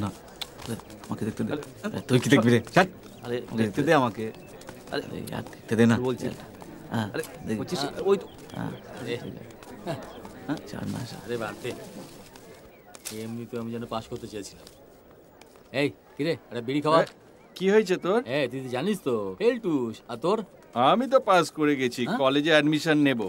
না, আমাকে দেখতে দে। তুই কি দেখবি রে? ছাড়। আরে দেখতে দে আমাকে। আরে यार দেখতে দে না বলছি। আরে বলছিস ওই তো। চার মাস। আরে বাদ দে, এমনিতে আমি যেন পাস করতে চেয়েছিলাম। এই কিরে, আরে বিড়ি খাওয়া। কি হয়েছে তোর? তুই জানিস তো ফেলটুস। আর তোর? আমি তো পাস করে গেছি, কলেজে অ্যাডমিশন নেব।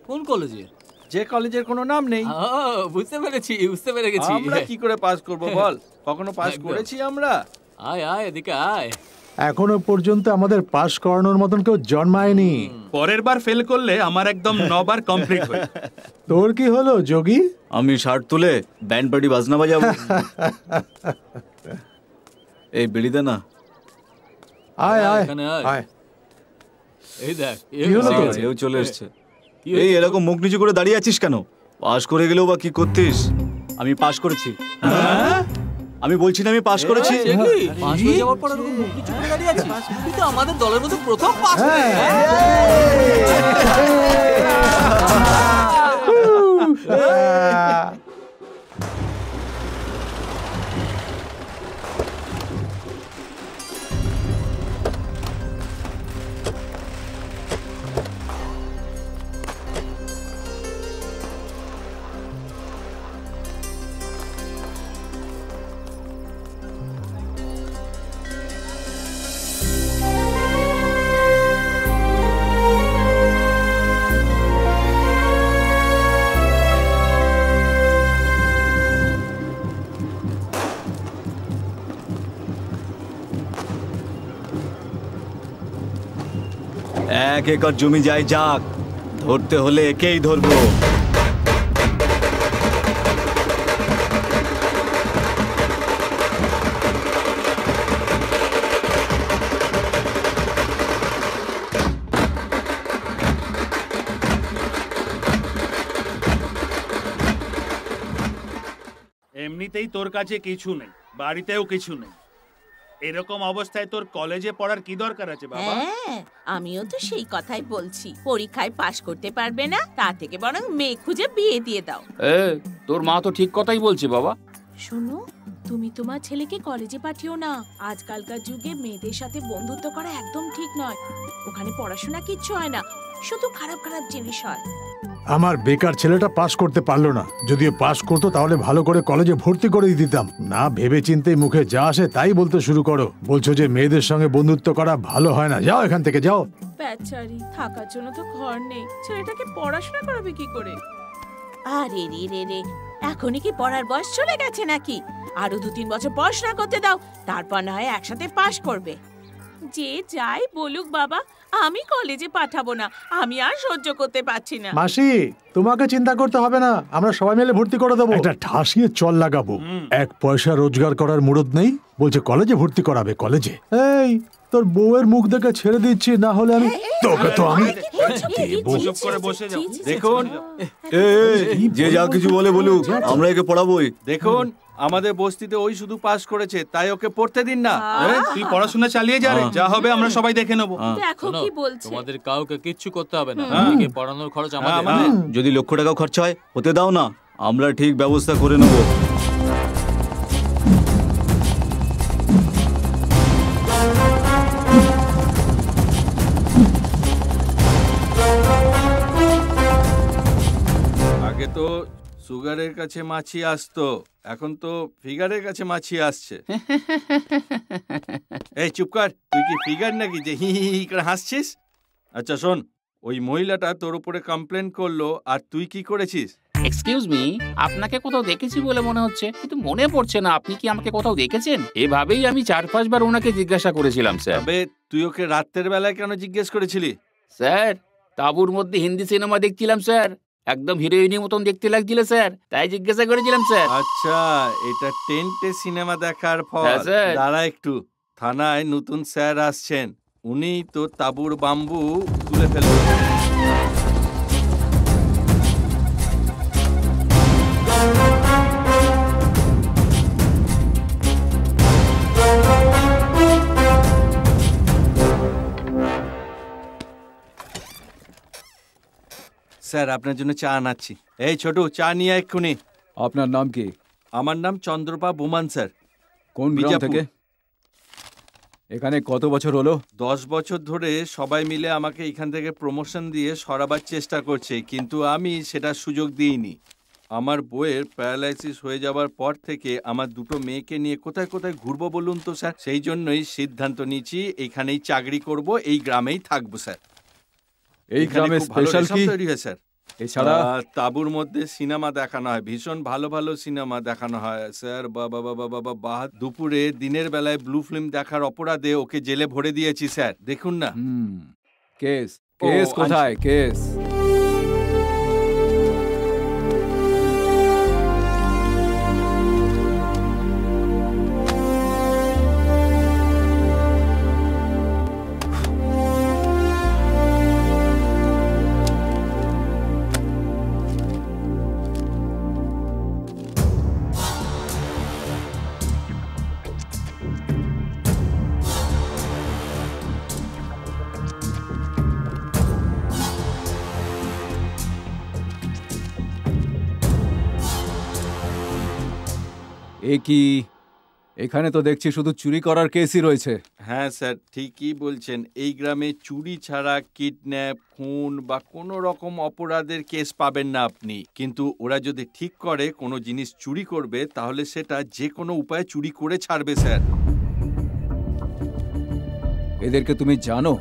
কোন কলেজে? যে কলেজের কোনো নাম নেই। বুঝতে পেরে গেছি। আমরা কি করে পাস করব বল? কখনো পাস করেছি আমরা? আয় আয় এদিকে আয়। এখনো পর্যন্ত আমাদের পাস করানোর মতন কেউ জন্মায়নি। পরের বার ফেল করলে আমার একদম 9 বার কমপ্লিট হয়। তোর কি হলো যোগী? আমি শার্ট তুলে ব্যান্ড পার্টি বাজনা বাজাবো। এই বিড়ি দে না। আয় আয় আয়। এই দেখ এও চলে এসছে। এই এরকম মুখ নিচু করে দাঁড়িয়ে আছিস কেন? পাস করে গেলেও বা কি করতিস? আমি পাস করেছি। আমি বলছি না আমি পাস করেছি। পাস হয়ে যাওয়ার পর এরকম মুখ নিচু করে দাঁড়িয়ে আছিস? তুই তো আমাদের দলের মধ্যে প্রথম পাস এক একর জমি যায় যাক, ধরতে হলে একেই ধরবো। এমনিতেই তোর কাছে কিছু নেই, বাড়িতেও কিছু নেই, এরকম অবস্থায় তোর কলেজে পড়ার কি দরকার আছে বাবা? আমিও তো সেই কথাই বলছি। পরীক্ষায় পাশ করতে পারবে না, তা থেকে বরং মেয়ে খুঁজে বিয়ে দিয়ে দাও। তোর মা তো ঠিক কথাই বলছে বাবা। শোনো, তুমি তোমার ছেলেকে কলেজে পাঠিও না। আজকালকার যুগে মেয়েদের সাথে বন্ধুত্ব করা একদম ঠিক নয়। ওখানে পড়াশোনা কিচ্ছু হয় না, শুধু খারাপ খারাপ জিনিস হয়। আমার বেকার ছেলেটা পাস করতে পারলো না। যদিও পাস করতো তাহলে ভালো করে কলেজে ভর্তি করে দিতাম না। ভেবে চিন্তে মুখে যা আসে তাই বলতে শুরু করো। বলছো যে মেয়েদের সঙ্গে বন্ধুত্ব করা ভালো হয় না। যাও এখান থেকে যাও। বেচারি, থাকার জন্য তো ঘর নেই, ছেলেটাকে পড়াশোনা করাবে কি করে? আরে রে রে রে, এখনই কি পড়ার বয়স চলে গেছে নাকি? আরো 2-3 বছর পড়াশোনা করতে দাও, তারপর না হয় একসাথে পাশ করবে। যে যাই বলুক বাবা, আমি কলেজে পাঠাবো না। আমি আর সহ্য করতে পারছি না। মাসি, তোমাকে চিন্তা করতে হবে না, আমরা সবাই মিলে ভর্তি করে দেবো। এটা ঠাসিয়ে চল লাগাবো। 1 পয়সা রোজগার করার মুরদ নেই, বলছে কলেজে ভর্তি করাবে। কলেজে এই তোর বউয়ের মুখ দেখে ছেড়ে দিচ্ছি, না হলে আমি তোকে তো আমি চুপ করে বসে যাও। দেখুন, যে যা কিছু বলে বলুক, আমরা একে পড়াবোই। দেখুন আমাদের বস্তিতে ওই শুধু পাস করেছে, তাই ওকে পড়তে দিন না। তুই পড়াশোনা চালিয়ে যা রে, যা হবে আমরা সবাই দেখে নেবো। দেখো কি বলছে। তোমাদের কাউকে কিচ্ছু করতে হবে না, একে পড়ানোর খরচ আমাদের। যদি লক্ষ টাকা খরচা হয় হতে দাও না, আমরা ঠিক ব্যবস্থা করে নেব। আগে তো সুগারের কাছে মাছি আসতো, এখন তো ফিগারের কাছে মাছি আসছে। এই চুপ কর, তুই কি ফিগার নাকি যে হি হি হি করে হাসছিস? আচ্ছা শোন, ওই মহিলাটা তোর উপরে কমপ্লেন করলো, আর তুই কি করেছিস? এক্সকিউজ মি, আপনাকে কোথাও দেখেছি বলে মনে হচ্ছে, কিন্তু মনে পড়ছে না। আপনি কি আমাকে কোথাও দেখেছেন? এভাবেই আমি 4-5 বার ওনাকে জিজ্ঞাসা করেছিলাম স্যার। তবে তুই ওকে রাতের বেলায় কেন জিজ্ঞেস করেছিলি? স্যার, তাঁবুর মধ্যে হিন্দি সিনেমা দেখছিলাম স্যার, একদম হিরোইনের মতন দেখতে লাগছিল স্যার, তাই জিজ্ঞাসা করেছিলাম স্যার। আচ্ছা, এটা টেন্টে সিনেমা দেখার ফল। হ্যাঁ স্যার। দাঁড়া একটু, থানায় নতুন স্যার আসছেন, উনি তো তাঁবুর বাম্বু তুলে ফেলবেন। স্যার আপনার জন্য চা আনাচ্ছি। এই ছোটু, চা নিয়ে এক্ষুনি। আপনার নাম কি? আমার নাম চন্দ্রপা বোমান স্যার। কোন গ্রাম বিজাপুর। থেকে? এখানে কত বছর হলো? 10 বছর ধরে সবাই মিলে আমাকে এখান থেকে প্রমোশন দিয়ে সরাবার চেষ্টা করছে, কিন্তু আমি সেটা সুযোগ দিইনি। আমার বউয়ের প্যারালাইসিস হয়ে যাওয়ার পর থেকে আমার দুটো মেয়েকে নিয়ে কোথায় কোথায় ঘুরবো বলুন তো স্যার। সেই জন্যই সিদ্ধান্ত নিয়েছি এইখানেই চাকরি করব, এই গ্রামেই থাকবো স্যার। এই এখানে গ্রামের খুব ভালো স্পেশাল রেশম কি? তৈরি হয় স্যার। এছাড়া তাঁবুর মধ্যে সিনেমা দেখানো হয়, ভীষণ ভালো ভালো সিনেমা দেখানো হয় স্যার। বাবা বাবা বাবা বাহ, দুপুরে দিনের বেলায় ব্লু ফিল্ম দেখার অপরাধে ওকে জেলে ভরে দিয়েছি স্যার, দেখুন না। কেস কেস কোথায়? কেস এ কি? এখানে তো দেখছি শুধু চুরি করার কেসই রয়েছে। হ্যাঁ স্যার, ঠিকই বলছেন। এই গ্রামে চুরি ছাড়া কিডন্যাপ, খুন বা কোনো রকম অপরাধের কেস পাবেন না আপনি। কিন্তু ওরা যদি ঠিক করে কোনো জিনিস চুরি করবে, তাহলে সেটা যে কোনো উপায়ে চুরি করে ছাড়বে স্যার। এদেরকে তুমি জানো?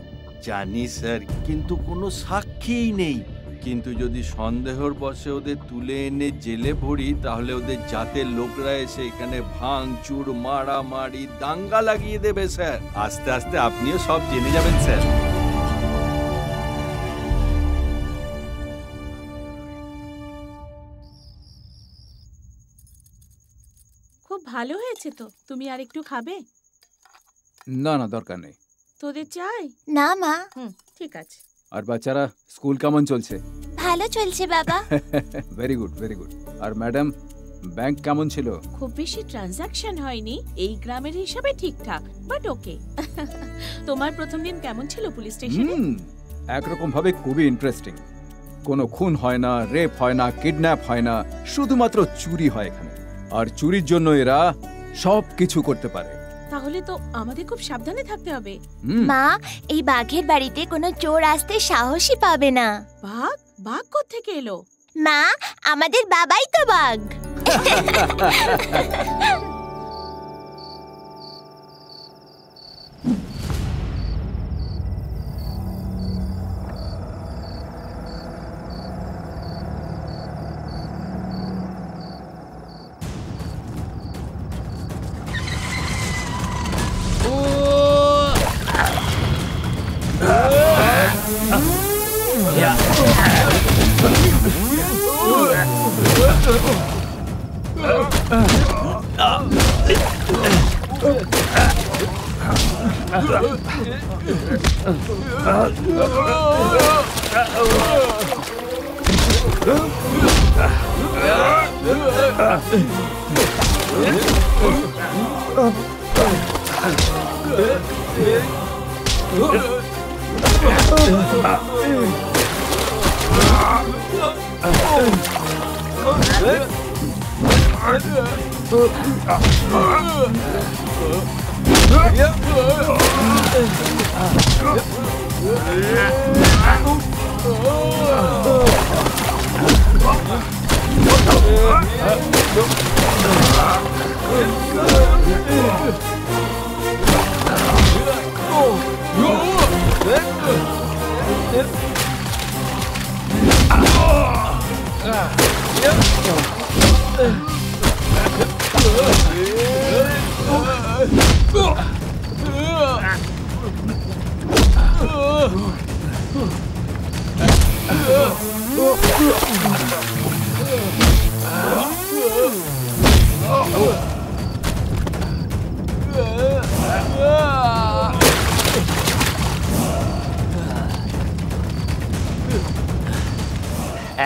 জানি স্যার, কিন্তু কোনো সাক্ষীই নেই। কিন্তু যদি সন্দেহর বশে ওদের তুলে এনে জেলে ভরি, তাহলে ওদের জাতের লোকরা এসে এখানে ভাঙচুর, মারামারি, দাঙ্গা লাগিয়ে দেবে স্যার। আস্তে আস্তে আপনিও সব জেনে যাবেন স্যার। খুব ভালো হয়েছে তো। তুমি আর একটু খাবে? না না, দরকার নেই। তোদের চাই? না মা। ঠিক আছে। আর বাচ্চারা, স্কুল কেমন চলছে? ভালো চলছে বাবা। Very good very good. আর ম্যাডাম, ব্যাংক কেমন ছিল? খুব বেশি ট্রানজাকশন হয়নি, এই গ্রামের হিসাবে ঠিকঠাক, বাট ওকে। তোমার প্রথম দিন কেমন ছিল পুলিশ স্টেশনে? একরকম ভাবে খুবই ইন্টারেস্টিং। কোনো খুন হয় না, রেপ হয় না, কিডন্যাপ হয় না, শুধুমাত্র চুরি হয় এখানে। আর চুরির জন্য এরা সব কিছু করতে পারে। তাহলে তো আমাদের খুব সাবধানে থাকতে হবে। মা, এই বাঘের বাড়িতে কোনো চোর আসতে সাহসই পাবে না। বাঘ? বাঘ কোত্থেকে এলো? মা, আমাদের বাবাই তো বাঘ।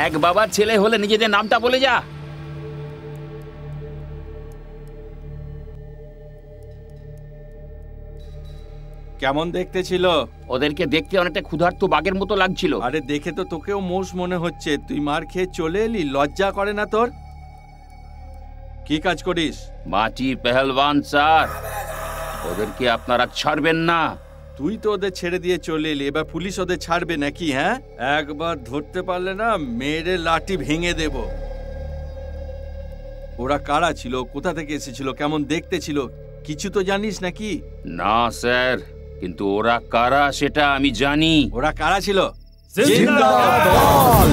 এক বাবার ছেলে হলে নিজেদের নামটা বলে যা। কেমন দেখতে ছিল? ওদেরকে দেখতে অনেকটা ক্ষুধার্ত বাঘের মতো লাগছিল। আরে দেখে তো তোকেও মোষ মনে হচ্ছে। তুই মার খেয়ে চলে এলি, লজ্জা করে না তোর? কি কাজ করিস? মাটি পেহলওয়ান স্যার, ওদেরকে আপনারা ছাড়বেন না। তুই তো ওদের ছেড়ে দিয়ে চলে এলি, এবার পুলিশ ওদের ছাড়বে নাকি? হ্যাঁ, একবার ধরতে পারলে না মেরে লাঠি ভেঙে দেব। ওরা কারা ছিল, কোথা থেকে এসেছিল, কেমন দেখতে ছিল, কিছু তো জানিস নাকি? না স্যার, কিন্তু ওরা কারা সেটা আমি জানি। ওরা কারা ছিল? জিন্দাবাদ!